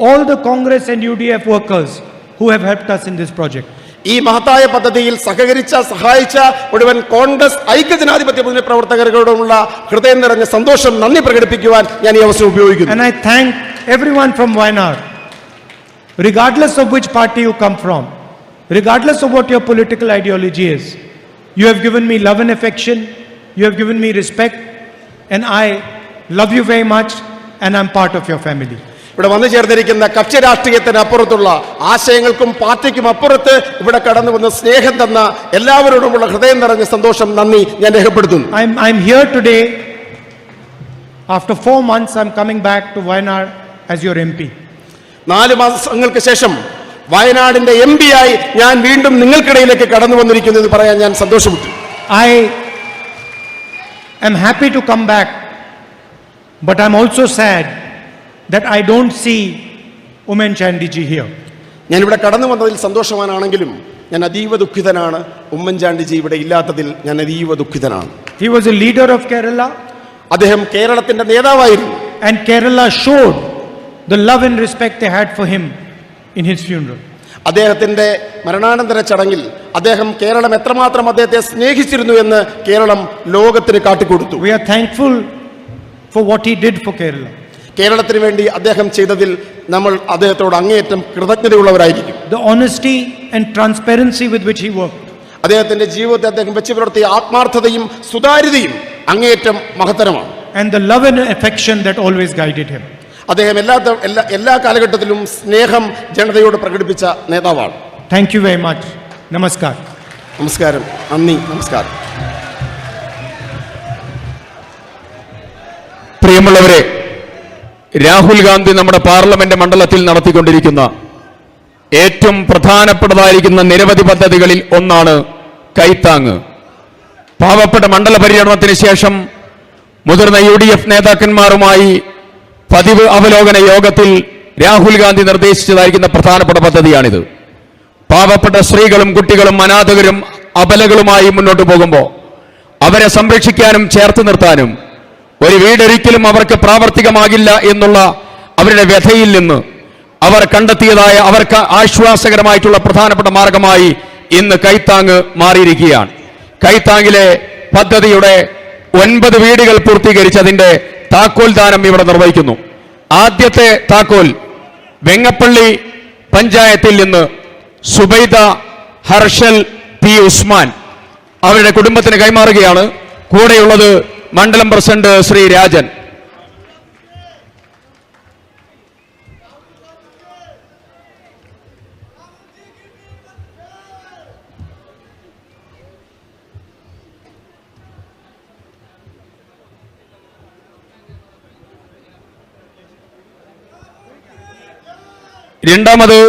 S1: all the Congress and UDF workers who have helped us in this project.
S2: ഈ മഹത്തായ പദ്ധതിയിൽ സഹകരിച്ച, സഹായിച്ച മുഴുവൻ കോൺഗ്രസ് ഐക്യജനാധിപത്യ മുന്നണി പ്രവർത്തകരോടുള്ള ഹൃദയം നിറഞ്ഞ സന്തോഷം, നന്ദി പ്രകടിപ്പിക്കുവാൻ ഞാൻ ഈ അവസരം ഉപയോഗിക്കുന്നു.
S1: And I thank everyone from Wayanad, regardless of which party you come from, regardless of what your political ideology is. You have given me love and affection, you have given me respect, and I love you very much, and I'm part of your family.
S2: ഇവിടെ വന്നു ചേർന്നിരിക്കുന്ന കക്ഷി രാഷ്ട്രീയത്തിന് അപ്പുറത്തുള്ള, ആശയങ്ങൾക്കും പാർട്ടിക്കും അപ്പുറത്ത് ഇവിടെ കടന്നു വന്ന് സ്നേഹം തന്ന എല്ലാവരോടുമുള്ള ഹൃദയം നിറഞ്ഞ സന്തോഷം, നന്ദി ഞാൻ രേഖപ്പെടുത്തുന്നു.
S1: I'm here today. After 4 months, I'm coming back to Wayanad as your MP.
S2: 4 മാസങ്ങൾക്ക് ശേഷം വയനാടിന്റെ MP ആയി ഞാൻ വീണ്ടും നിങ്ങൾക്കിടയിലേക്ക് കടന്നു വന്നിരിക്കുന്നു എന്ന് പറയാൻ ഞാൻ സന്തോഷപ്പെട്ടു.
S1: I am happy to come back, but I'm also sad that I don't see Umen Chandiji here.
S2: ഞാൻ ഇവിടെ കടന്നു വന്നതിൽ സന്തോഷവാനാണെങ്കിലും ഞാൻ അതീവ ദുഃഖിതനാണ്. ഉമ്മൻചാണ്ടിജി ഇവിടെ ഇല്ലാത്തതിൽ ഞാൻ അതീവ ദുഃഖിതനാണ്.
S1: He was a leader of Kerala.
S2: അദ്ദേഹം കേരളത്തിന്റെ നേതാവായിരുന്നു.
S1: And Kerala showed the love and respect they had for him in his funeral.
S2: അദ്ദേഹത്തിന്റെ മരണാനന്തര ചടങ്ങിൽ അദ്ദേഹം കേരളം എത്രമാത്രം അദ്ദേഹത്തെ സ്നേഹിച്ചിരുന്നു എന്ന് കേരളം ലോകത്തിന് കാട്ടിക്കൊടുത്തു.
S1: We are thankful for what he did for Kerala.
S2: കേരളത്തിന് വേണ്ടി അദ്ദേഹം ചെയ്തതിൽ നമ്മൾ അദ്ദേഹത്തോട് അങ്ങേയറ്റം കൃതജ്ഞതയുള്ളവരായിരിക്കും.
S1: The honesty and transparency with which he worked.
S2: അദ്ദേഹത്തിന്റെ ജീവിതത്തെ അദ്ദേഹം വെച്ച് പുലർത്തിയ ആത്മാർത്ഥതയും സുതാര്യതയും അങ്ങേയറ്റം മഹത്തരമാണ്.
S1: And the love and affection that always guided him.
S2: അദ്ദേഹം എല്ലാ കാലഘട്ടത്തിലും സ്നേഹം ജനതയോട് പ്രകടിപ്പിച്ച നേതാവാണ്.
S1: Thank you very much. Namaskar.
S2: നമസ്കാരം, നന്ദി, നമസ്കാരം.
S3: പ്രിയമുള്ളവരെ, രാഹുൽ ഗാന്ധി നമ്മുടെ പാർലമെന്റ് മണ്ഡലത്തിൽ നടത്തിക്കൊണ്ടിരിക്കുന്ന ഏറ്റവും പ്രധാനപ്പെട്ടതായിരിക്കുന്ന നിരവധി പദ്ധതികളിൽ ഒന്നാണ് കൈത്താങ്. പാവപ്പെട്ട മണ്ഡല പര്യടനത്തിന് ശേഷം മുതിർന്ന UDF നേതാക്കന്മാരുമായി പതിവ് അവലോകന യോഗത്തിൽ രാഹുൽ ഗാന്ധി നിർദ്ദേശിച്ചതായിരിക്കുന്ന പ്രധാനപ്പെട്ട പദ്ധതിയാണിത്. പാവപ്പെട്ട സ്ത്രീകളും കുട്ടികളും അനാഥകരും അബലകളുമായി മുന്നോട്ട് പോകുമ്പോൾ അവരെ സംരക്ഷിക്കാനും ചേർത്ത് നിർത്താനും ഒരു വീടൊരിക്കലും അവർക്ക് പ്രാവർത്തികമാകില്ല എന്നുള്ള അവരുടെ വ്യഥയിൽ നിന്ന് അവർ കണ്ടെത്തിയതായ, അവർക്ക് ആശ്വാസകരമായിട്ടുള്ള പ്രധാനപ്പെട്ട മാർഗമായി ഇന്ന് കൈത്താങ് മാറിയിരിക്കുകയാണ്. കൈത്താങ്ങിലെ പദ്ധതിയുടെ 9 വീടുകൾ പൂർത്തീകരിച്ചതിന്റെ താക്കോൽ ദാനം ഇവിടെ നിർവഹിക്കുന്നു. ആദ്യത്തെ താക്കോൽ വെങ്ങപ്പള്ളി പഞ്ചായത്തിൽ നിന്ന് സുബൈദ ഹർഷൽ P. ഉസ്മാൻ അവരുടെ കുടുംബത്തിന് കൈമാറുകയാണ്. കൂടെയുള്ളത് മണ്ഡലം പ്രസിഡന്റ് ശ്രീ രാജൻ. രണ്ടാമത്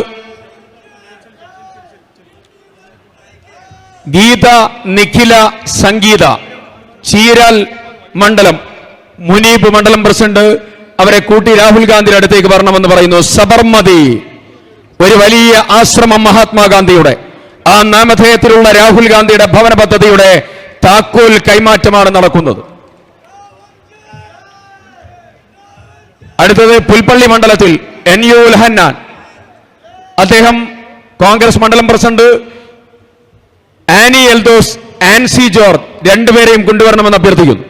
S3: ഗീത നിഖില സംഗീത ചീരാൽ മണ്ഡലം മുനീബ് മണ്ഡലം പ്രസിഡന്റ് അവരെ കൂട്ടി രാഹുൽ ഗാന്ധിയുടെ അടുത്തേക്ക് വരണമെന്ന് പറയുന്നു. സബർമതി, ഒരു വലിയ ആശ്രമം മഹാത്മാഗാന്ധിയുടെ, ആ നാമധേയത്തിലുള്ള രാഹുൽ ഗാന്ധിയുടെ ഭവന പദ്ധതിയുടെ താക്കോൽ കൈമാറ്റമാണ് നടക്കുന്നത്. അടുത്തത് പുൽപ്പള്ളി മണ്ഡലത്തിൽ NU ഹന്നാൻ, അദ്ദേഹം കോൺഗ്രസ് മണ്ഡലം president Annie Eldhose, Ancy George രണ്ടുപേരെയും കൊണ്ടുവരണമെന്ന് അഭ്യർത്ഥിക്കുന്നു.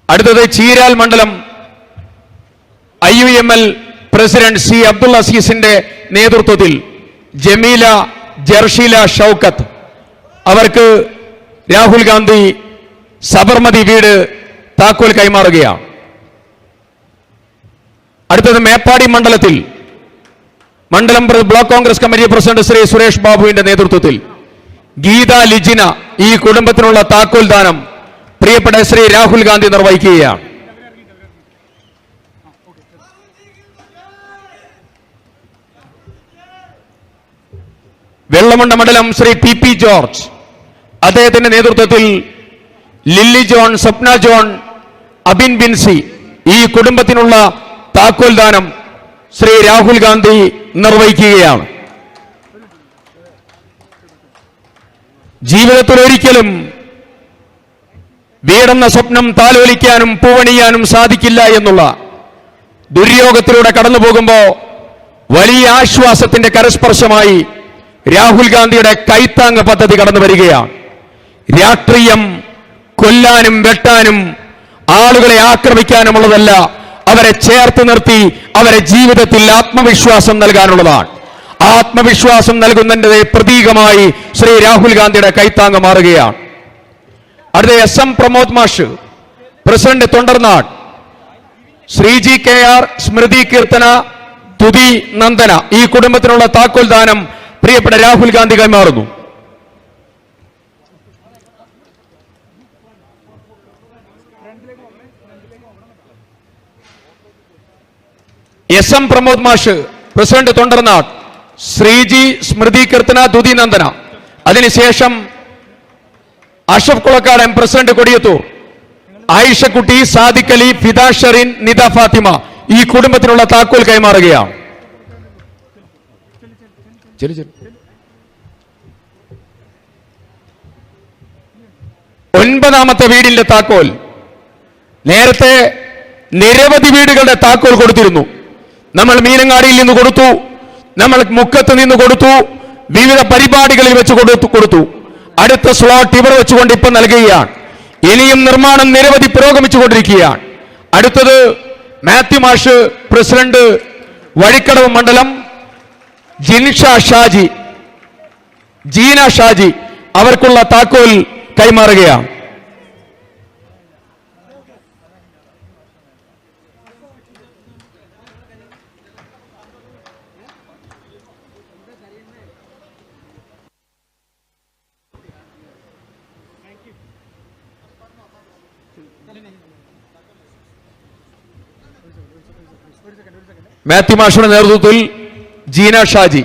S3: അടുത്തത് ചീരാൽ മണ്ഡലം IUML പ്രസിഡന്റ് C അബ്ദുൽ അസീസിന്റെ നേതൃത്വത്തിൽ ജമീല ജർഷീല ഷൗക്കത്ത്, അവർക്ക് രാഹുൽ ഗാന്ധി സബർമതി വീട് താക്കോൽ കൈമാറുകയാണ്. അടുത്തത് മേപ്പാടി മണ്ഡലത്തിൽ മണ്ഡലം block Congress committee president Shri Suresh ബാബുവിന്റെ നേതൃത്വത്തിൽ ഗീത ലിജിന, ഈ കുടുംബത്തിനുള്ള താക്കോൽ ദാനം പ്രിയപ്പെട്ട ശ്രീ രാഹുൽ ഗാന്ധി നിർവഹിക്കുകയാണ്. വെള്ളമുണ്ട മണ്ഡലം ശ്രീ PP ജോർജ്, അദ്ദേഹത്തിന്റെ നേതൃത്വത്തിൽ ലില്ലി ജോൺ, സ്വപ്ന ജോൺ, അബിൻ ബിൻസി, ഈ കുടുംബത്തിനുള്ള താക്കോൽ ദാനം ശ്രീ രാഹുൽ ഗാന്ധി നിർവഹിക്കുകയാണ്. ജീവിതത്തിൽ ഒരിക്കലും വീടെന്ന സ്വപ്നം താലോലിക്കാനും പൂവണിയാനും സാധിക്കില്ല എന്നുള്ള ദുര്യോഗത്തിലൂടെ കടന്നു പോകുമ്പോൾ വലിയ ആശ്വാസത്തിന്റെ കരസ്പർശമായി രാഹുൽ ഗാന്ധിയുടെ കൈത്താങ് പദ്ധതി കടന്നു വരികയാണ്. രാഷ്ട്രീയം കൊല്ലാനും വെട്ടാനും ആളുകളെ ആക്രമിക്കാനുമുള്ളതല്ല, അവരെ ചേർത്ത് നിർത്തി അവരെ ജീവിതത്തിൽ ആത്മവിശ്വാസം നൽകാനുള്ളതാണ്. ആത്മവിശ്വാസം നൽകുന്നതിന്റെ പ്രതീകമായി ശ്രീ രാഹുൽ ഗാന്ധിയുടെ കൈത്താങ് മാറുകയാണ്. അടുത്ത SM പ്രമോദ് മാഷ്, പ്രസിഡന്റ് തൊണ്ടർനാട്, ശ്രീജി KR, സ്മൃതി കീർത്തന, തുതി നന്ദന, ഈ കുടുംബത്തിനുള്ള താക്കോൽ ദാനം പ്രിയപ്പെട്ട രാഹുൽ ഗാന്ധി കൈമാറുന്നു. SM പ്രമോദ് മാഷ്, പ്രസിഡന്റ് തൊണ്ടർനാട്, ശ്രീജി, സ്മൃതി കീർത്തന, തുതി നന്ദന, അതിനുശേഷം അഷഫ് കുളക്കാട് പ്രസിഡന്റ് കൊടിയത്തൂർ, ആയിഷക്കുട്ടി, സാദിഖ് അലി, ഫിദ ഷെറിൻ, നിദ ഫാത്തിമ, ഈ കുടുംബത്തിനുള്ള താക്കോൽ കൈമാറുകയാണ്. 9ാമത്തെ വീടിന്റെ താക്കോൽ. നേരത്തെ നിരവധി വീടുകളുടെ താക്കോൽ കൊടുത്തിരുന്നു. നമ്മൾ മീനങ്ങാടിയിൽ നിന്ന് കൊടുത്തു, നമ്മൾ മുക്കത്ത് നിന്ന് കൊടുത്തു, വിവിധ പരിപാടികളിൽ വെച്ച് കൊടുത്തു. അടുത്ത സ്ലോട്ട് ഇവർ വെച്ചുകൊണ്ട് ഇപ്പൊ നൽകുകയാണ്. ഇനിയും നിർമ്മാണം നിരവധി പുരോഗമിച്ചുകൊണ്ടിരിക്കുകയാണ്. അടുത്തത് മാത്യു മാഷ്, പ്രസിഡന്റ് വഴിക്കടവ് മണ്ഡലം, ജീന ഷാജി, അവർക്കുള്ള താക്കോൽ കൈമാറുകയാണ്. മാത്യു മാഷിന്റെ നേതൃത്വത്തിൽ ജീന ഷാജി.